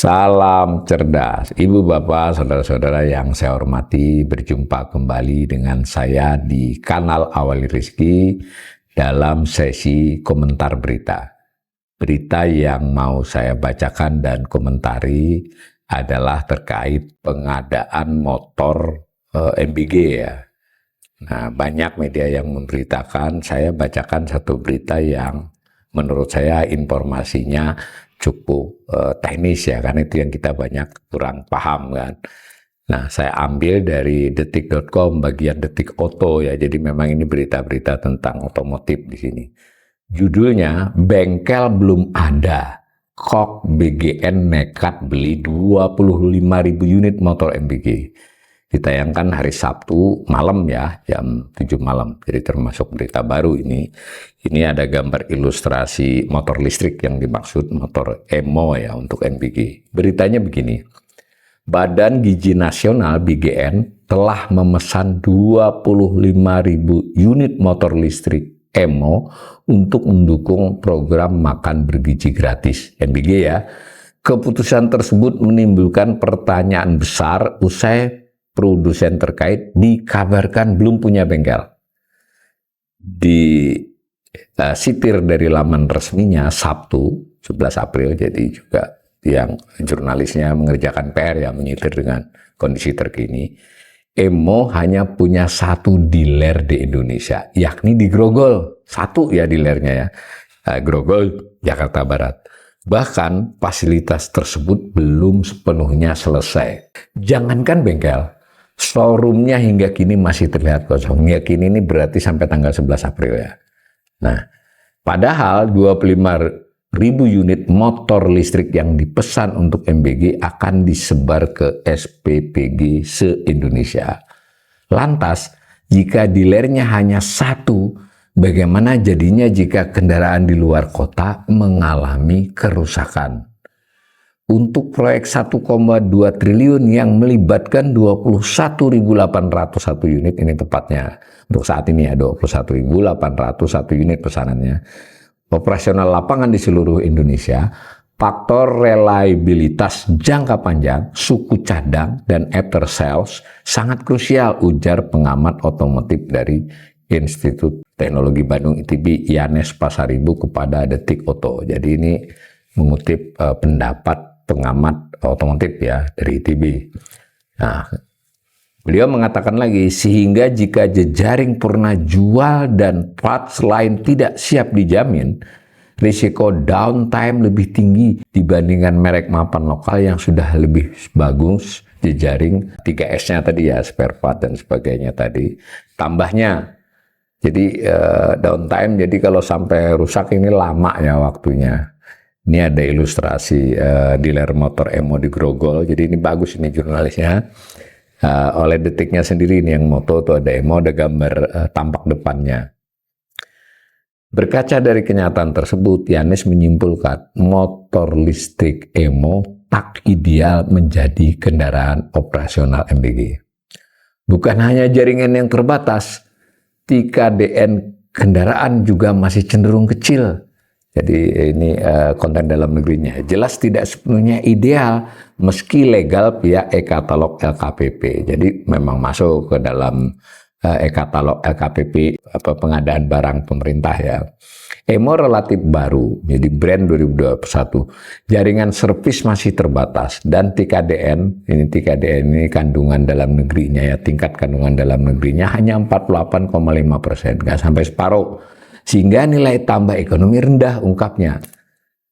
Salam cerdas, Ibu Bapak, Saudara-saudara yang saya hormati, berjumpa kembali dengan saya di kanal Awali Rizki dalam sesi komentar berita. Berita yang mau saya bacakan dan komentari adalah terkait pengadaan motor MBG ya. Nah, banyak media yang memberitakan, saya bacakan satu berita yang menurut saya informasinya cukup teknis ya, karena itu yang kita banyak kurang paham kan. Nah, saya ambil dari detik.com bagian Detik Oto ya, jadi memang ini berita-berita tentang otomotif di sini. Judulnya, bengkel belum ada, Kok BGN nekat beli 25.000 unit motor MBG. Ditayangkan hari Sabtu malam ya, jam 7 malam. Jadi termasuk berita baru ini. Ini ada gambar ilustrasi motor listrik yang dimaksud motor Emo ya untuk MBG. Beritanya begini. Badan Gizi Nasional BGN telah memesan 25.000 unit motor listrik Emo untuk mendukung program makan bergizi gratis MBG ya. Keputusan tersebut menimbulkan pertanyaan besar usai produsen terkait dikabarkan belum punya bengkel. Di sitir dari laman resminya Sabtu 11 April, jadi juga yang jurnalisnya mengerjakan PR yang menyitir dengan kondisi terkini. Emo hanya punya satu dealer di Indonesia, yakni di Grogol. Satu ya dealernya ya, Grogol, Jakarta Barat. Bahkan fasilitas tersebut belum sepenuhnya selesai. Jangankan bengkel, showroomnya hingga kini masih terlihat kosong. Hingga kini ini berarti sampai tanggal 11 April ya. Nah, padahal 25.000 unit motor listrik yang dipesan untuk MBG akan disebar ke SPPG se-Indonesia. Lantas, jika dealernya hanya satu, bagaimana jadinya jika kendaraan di luar kota mengalami kerusakan? Untuk proyek 1,2 triliun yang melibatkan 21.801 unit, ini tepatnya untuk saat ini ya, 21.801 unit pesanannya, operasional lapangan di seluruh Indonesia, faktor reliabilitas jangka panjang, suku cadang, dan after sales sangat krusial, ujar pengamat otomotif dari Institut Teknologi Bandung ITB, Yanes Pasaribu kepada Detik Oto. Jadi ini mengutip pendapat pengamat otomotif ya dari ITB. Nah, beliau mengatakan lagi, sehingga jika jejaring purna jual dan parts lain tidak siap dijamin, risiko downtime lebih tinggi dibandingkan merek mapan lokal yang sudah lebih bagus jejaring 3S-nya tadi ya, spare part dan sebagainya tadi. Tambahnya, jadi downtime, jadi kalau sampai rusak ini lama ya waktunya. Ini ada ilustrasi dealer motor Emo di Grogol, jadi ini bagus ini jurnalisnya. Oleh Detiknya sendiri ini yang moto tuh ada Emo, ada gambar tampak depannya. Berkaca dari kenyataan tersebut, Yanes menyimpulkan motor listrik Emo tak ideal menjadi kendaraan operasional MBG. Bukan hanya jaringan yang terbatas, TKDN kendaraan juga masih cenderung kecil. Jadi ini konten dalam negerinya. Jelas tidak sepenuhnya ideal meski legal via e-katalog LKPP. Jadi memang masuk ke dalam e-katalog LKPP pengadaan barang pemerintah ya. Emo relatif baru, jadi brand 2021. Jaringan servis masih terbatas dan TKDN ini kandungan dalam negerinya ya, tingkat kandungan dalam negerinya hanya 48,5%, nggak sampai separuh. Sehingga nilai tambah ekonomi rendah, ungkapnya.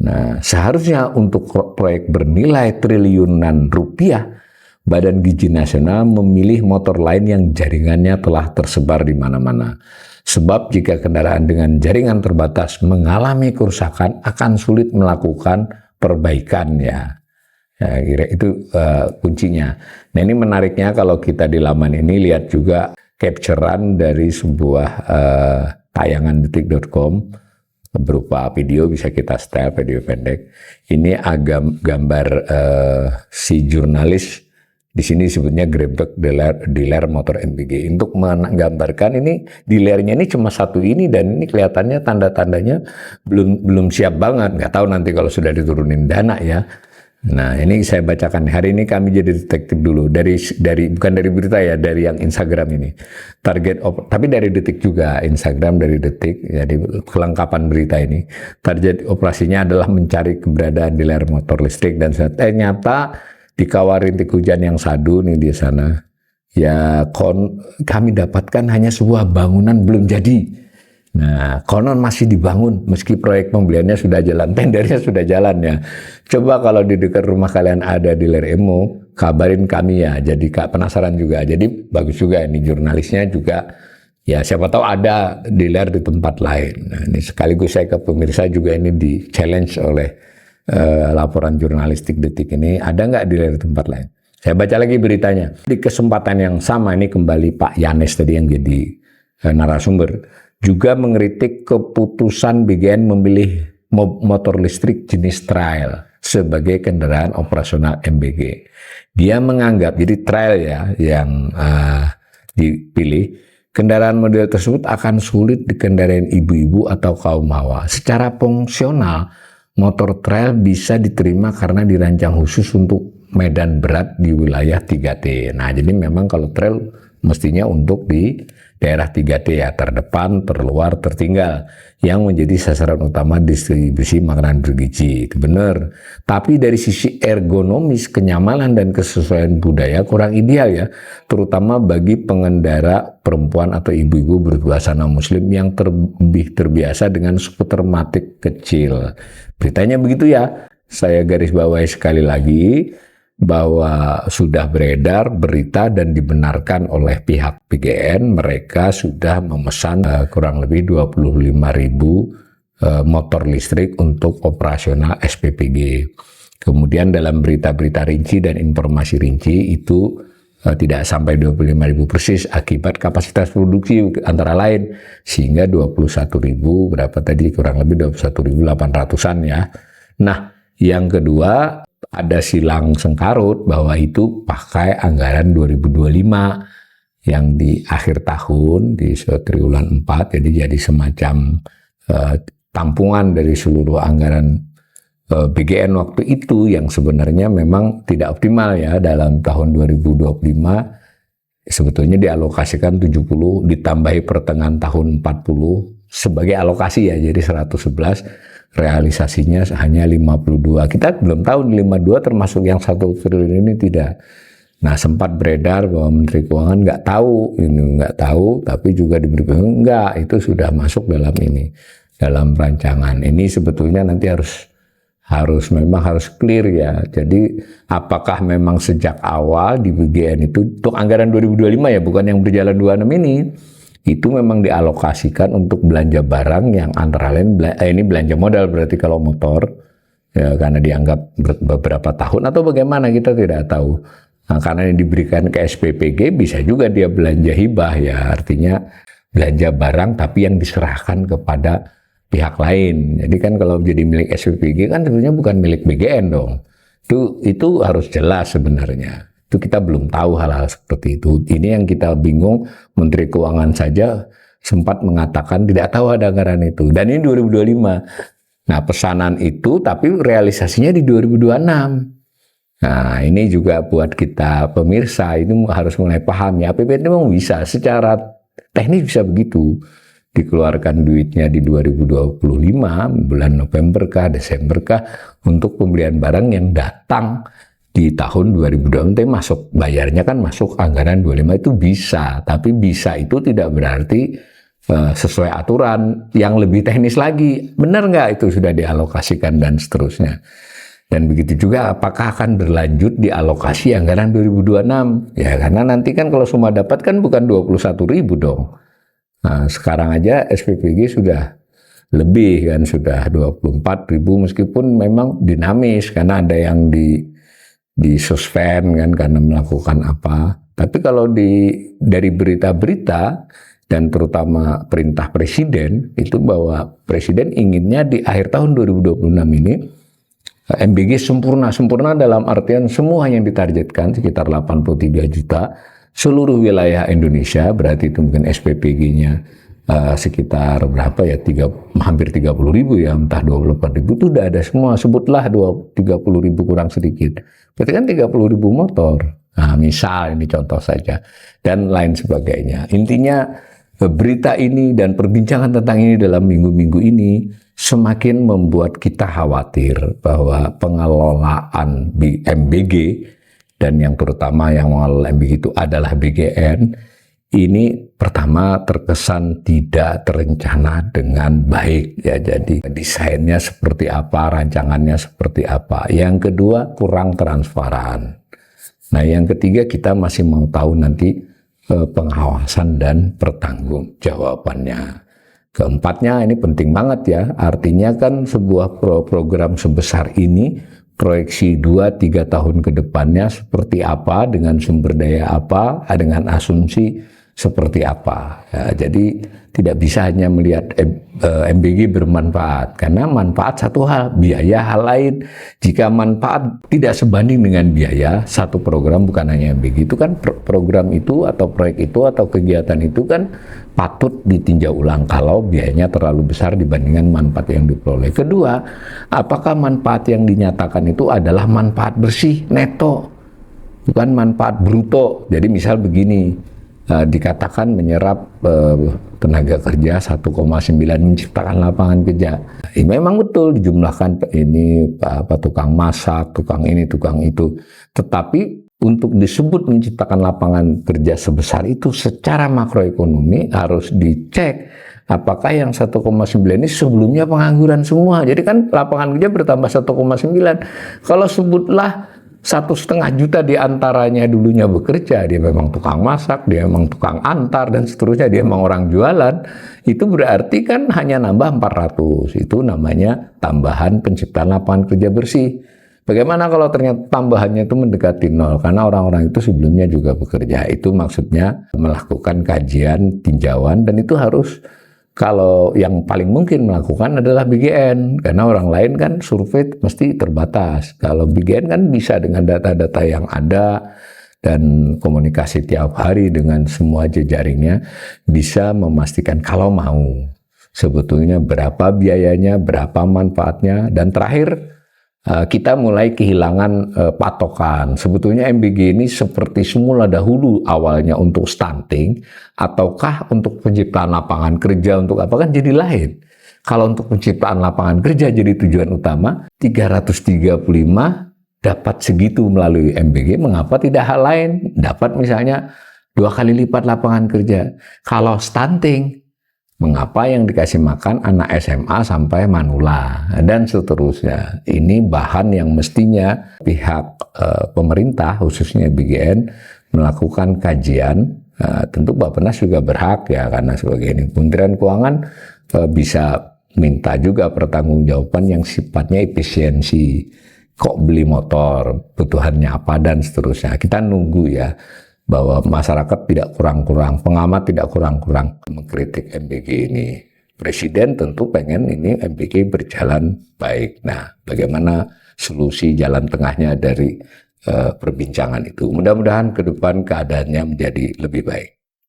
Nah, seharusnya untuk proyek bernilai triliunan rupiah, Badan Gizi Nasional memilih motor lain yang jaringannya telah tersebar di mana-mana. Sebab jika kendaraan dengan jaringan terbatas mengalami kerusakan, akan sulit melakukan perbaikan ya. Ya, kira itu kuncinya. Nah, ini menariknya kalau kita di laman ini lihat juga capturean dari sebuah tayangan detik.com berupa video, bisa kita setel video pendek. Ini gambar si jurnalis di sini sebutnya Grebek dealer motor MBG untuk menggambarkan ini dealernya ini cuma satu ini, dan ini kelihatannya tanda-tandanya belum siap banget. Nggak tahu nanti kalau sudah diturunin dana ya. Nah, ini saya bacakan. Hari ini kami jadi detektif dulu dari bukan dari berita ya, dari yang Instagram ini. Tapi dari Detik juga, Instagram dari Detik. Jadi kelengkapan berita ini. Target operasinya adalah mencari keberadaan dealer motor listrik dan ternyata dikawal rintik hujan yang sadu nih di sana. Ya, kami dapatkan hanya sebuah bangunan belum jadi. Nah, konon masih dibangun meski proyek pembeliannya sudah jalan, tendernya sudah jalan ya. Coba kalau di dekat rumah kalian ada dealer emo, kabarin kami ya. Jadi Kak penasaran juga. Jadi bagus juga ini jurnalisnya juga. Ya siapa tahu ada dealer di tempat lain. Nah, ini sekaligus saya ke pemirsa juga ini di challenge oleh laporan jurnalistik Detik ini. Ada nggak dealer di tempat lain? Saya baca lagi beritanya. Di kesempatan yang sama ini kembali Pak Yanes tadi yang jadi narasumber. Juga mengkritik keputusan BGN memilih motor listrik jenis trail sebagai kendaraan operasional MBG. Dia menganggap, jadi trail ya yang dipilih, kendaraan model tersebut akan sulit dikendarai ibu-ibu atau kaum hawa. Secara fungsional, motor trail bisa diterima karena dirancang khusus untuk medan berat di wilayah 3T. Nah, jadi memang kalau trail mestinya untuk di daerah 3T ya, terdepan, terluar, tertinggal, yang menjadi sasaran utama distribusi makanan bergizi. Itu benar. Tapi dari sisi ergonomis, kenyamanan dan kesesuaian budaya kurang ideal ya, terutama bagi pengendara perempuan atau ibu-ibu berbusana muslim yang lebih terbiasa dengan skuter matic kecil. Beritanya begitu ya. Saya garis bawahi sekali lagi bahwa sudah beredar berita dan dibenarkan oleh pihak BGN, mereka sudah memesan kurang lebih 25.000 motor listrik untuk operasional SPPG. Kemudian dalam berita-berita rinci dan informasi rinci itu tidak sampai 25.000 persis akibat kapasitas produksi antara lain, sehingga 21.000 berapa tadi, kurang lebih 21.800-an ya. Nah, yang kedua, ada silang sengkarut bahwa itu pakai anggaran 2025 yang di akhir tahun di triwulan 4, jadi semacam tampungan dari seluruh anggaran BGN waktu itu yang sebenarnya memang tidak optimal ya. Dalam tahun 2025 sebetulnya dialokasikan 70, ditambahi pertengahan tahun 40 sebagai alokasi ya, jadi 111. Realisasinya hanya 52. Kita belum tahu 52 termasuk yang 1 triliun ini tidak. Nah, sempat beredar bahwa Menteri Keuangan nggak tahu, tapi juga diberi enggak, itu sudah masuk dalam ini, dalam rancangan. Ini sebetulnya nanti harus clear ya. Jadi apakah memang sejak awal di BGN itu untuk anggaran 2025 ya, bukan yang berjalan 26 ini. Itu memang dialokasikan untuk belanja barang yang antara lain ini belanja modal berarti kalau motor ya, karena dianggap beberapa tahun atau bagaimana kita tidak tahu. Nah, karena yang diberikan ke SPPG bisa juga dia belanja hibah ya, artinya belanja barang tapi yang diserahkan kepada pihak lain. Jadi kan kalau jadi milik SPPG kan tentunya bukan milik BGN dong. Itu harus jelas sebenarnya. Itu kita belum tahu hal-hal seperti itu. Ini yang kita bingung, Menteri Keuangan saja sempat mengatakan tidak tahu ada anggaran itu. Dan ini 2025. Nah, pesanan itu tapi realisasinya di 2026. Nah, ini juga buat kita pemirsa itu harus mulai paham ya. APBN memang bisa, secara teknis bisa begitu. Dikeluarkan duitnya di 2025, bulan November kah, Desember kah, untuk pembelian barang yang datang di tahun 2024 masuk, bayarnya kan masuk anggaran 25 itu bisa, tapi bisa itu tidak berarti sesuai aturan yang lebih teknis lagi. Benar nggak itu sudah dialokasikan dan seterusnya. Dan begitu juga apakah akan berlanjut dialokasi anggaran 2026? Ya karena nanti kan kalau semua dapat kan bukan 21.000 dong. Nah, sekarang aja SPPG sudah lebih kan, sudah 24.000 meskipun memang dinamis karena ada yang di suspend kan karena melakukan apa. Tapi kalau dari berita-berita dan terutama perintah presiden itu bahwa presiden inginnya di akhir tahun 2026 ini MBG sempurna dalam artian semua yang ditargetkan sekitar 83 juta seluruh wilayah Indonesia, berarti itu mungkin SPPG-nya sekitar berapa ya, hampir 30.000 ya, entah 28.000 itu udah ada semua, sebutlah 30.000 kurang sedikit, berarti kan 30.000 motor. Nah, misal ini contoh saja, dan lain sebagainya. Intinya berita ini dan perbincangan tentang ini dalam minggu-minggu ini semakin membuat kita khawatir bahwa pengelolaan MBG, dan yang terutama yang mengelola MBG itu adalah BGN, ini pertama terkesan tidak terencana dengan baik ya. Jadi desainnya seperti apa, rancangannya seperti apa. Yang kedua, kurang transparan. Nah, yang ketiga, kita masih mau tahu nanti pengawasan dan pertanggungjawabannya. Keempatnya, ini penting banget ya, artinya kan sebuah program sebesar ini, proyeksi 2-3 tahun ke depannya seperti apa, dengan sumber daya apa, dengan asumsi seperti apa ya. Jadi tidak bisa hanya melihat MBG bermanfaat, karena manfaat satu hal, biaya hal lain. Jika manfaat tidak sebanding dengan biaya, satu program, bukan hanya MBG, itu kan program itu atau proyek itu atau kegiatan itu kan patut ditinjau ulang kalau biayanya terlalu besar dibandingkan manfaat yang diperoleh. Kedua, apakah manfaat yang dinyatakan itu adalah manfaat bersih, neto, bukan manfaat bruto. Jadi misal begini, dikatakan menyerap tenaga kerja 1,9, menciptakan lapangan kerja. Memang betul dijumlahkan ini tukang masak, tukang ini, tukang itu. Tetapi untuk disebut menciptakan lapangan kerja sebesar itu secara makroekonomi harus dicek apakah yang 1,9 ini sebelumnya pengangguran semua. Jadi kan lapangan kerja bertambah 1,9. Kalau sebutlah 1,5 juta diantaranya dulunya bekerja, dia memang tukang masak, dia memang tukang antar, dan seterusnya, dia memang orang jualan, itu berarti kan hanya nambah 400. Itu namanya tambahan penciptaan lapangan kerja bersih. Bagaimana kalau ternyata tambahannya itu mendekati 0, karena orang-orang itu sebelumnya juga bekerja. Itu maksudnya melakukan kajian, tinjauan, dan itu harus, kalau yang paling mungkin melakukan adalah BGN, karena orang lain kan survei mesti terbatas. Kalau BGN kan bisa dengan data-data yang ada dan komunikasi tiap hari dengan semua jejaringnya, bisa memastikan kalau mau sebetulnya berapa biayanya, berapa manfaatnya, dan terakhir kita mulai kehilangan patokan. Sebetulnya MBG ini seperti semula dahulu awalnya untuk stunting, ataukah untuk penciptaan lapangan kerja, untuk apa, kan jadi lain. Kalau untuk penciptaan lapangan kerja jadi tujuan utama, 335 dapat segitu melalui MBG, mengapa tidak hal lain? Dapat misalnya 2 kali lipat lapangan kerja. Kalau stunting, mengapa yang dikasih makan anak SMA sampai manula, dan seterusnya. Ini bahan yang mestinya pihak pemerintah, khususnya BGN, melakukan kajian. Tentu Bappenas juga berhak ya, karena sebagai ini Kementerian Keuangan bisa minta juga pertanggungjawaban yang sifatnya efisiensi. Kok beli motor, kebutuhannya apa, dan seterusnya. Kita nunggu ya, bahwa masyarakat tidak kurang-kurang, pengamat tidak kurang-kurang mengkritik MBG ini. Presiden tentu pengen ini MBG berjalan baik. Nah, bagaimana solusi jalan tengahnya dari perbincangan itu? Mudah-mudahan ke depan keadaannya menjadi lebih baik.